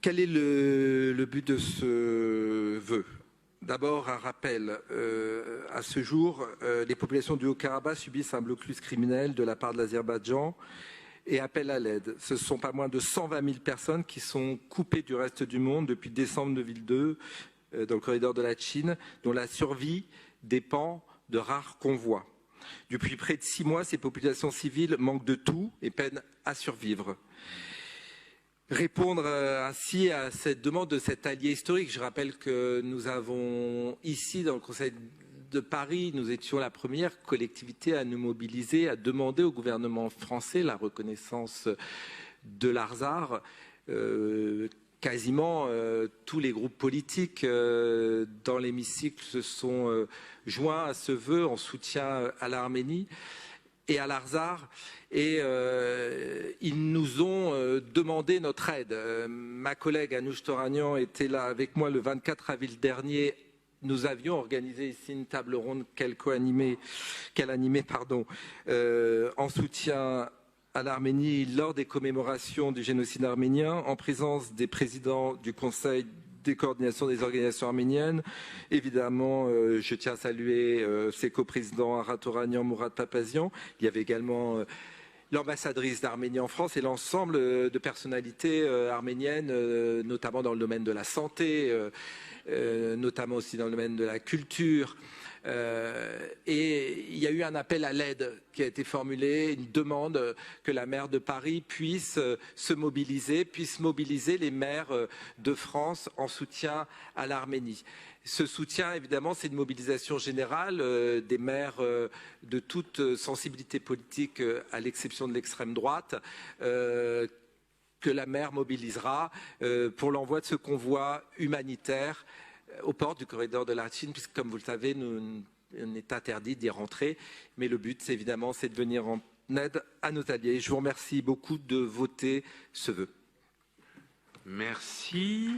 Quel est le but de ce vœu? D'abord, un rappel. À ce jour, les populations du Haut-Karabakh subissent un blocus criminel de la part de l'Azerbaïdjan et appellent à l'aide. Ce ne sont pas moins de 120 000 personnes qui sont coupées du reste du monde depuis décembre 2002 dans le corridor de la Chine, dont la survie dépend de rares convois. Depuis près de 6 mois, ces populations civiles manquent de tout et peinent à survivre. Répondre ainsi à cette demande de cet allié historique. Je rappelle que nous avons ici, dans le Conseil de Paris, nous étions la première collectivité à nous mobiliser, à demander au gouvernement français la reconnaissance de l'Arzar. Quasiment tous les groupes politiques dans l'hémicycle se sont joints à ce vœu en soutien à l'Arménie et à l'Arzar, et ils nous ont demandé notre aide. Ma collègue Anouche Toranian était là avec moi le 24 avril dernier. Nous avions organisé ici une table ronde qu'elle animait, en soutien à l'Arménie lors des commémorations du génocide arménien, en présence des présidents du Conseil des coordinations des organisations arméniennes. Évidemment, je tiens à saluer ses coprésidents Arat Toranian, Mourad Papazian. Il y avait également l'ambassadrice d'Arménie en France et l'ensemble de personnalités arméniennes, notamment dans le domaine de la santé, notamment aussi dans le domaine de la culture. Et il y a eu un appel à l'aide qui a été formulé, une demande que la maire de Paris puisse se mobiliser, puisse mobiliser les maires de France en soutien à l'Arménie. Ce soutien, évidemment, c'est une mobilisation générale des maires de toute sensibilité politique, à l'exception de l'extrême droite, que la maire mobilisera pour l'envoi de ce convoi humanitaire aux portes du corridor de la Chine, puisque, comme vous le savez, on est interdit d'y rentrer. Mais le but, c'est évidemment, c'est de venir en aide à nos alliés. Je vous remercie beaucoup de voter ce vœu. Merci.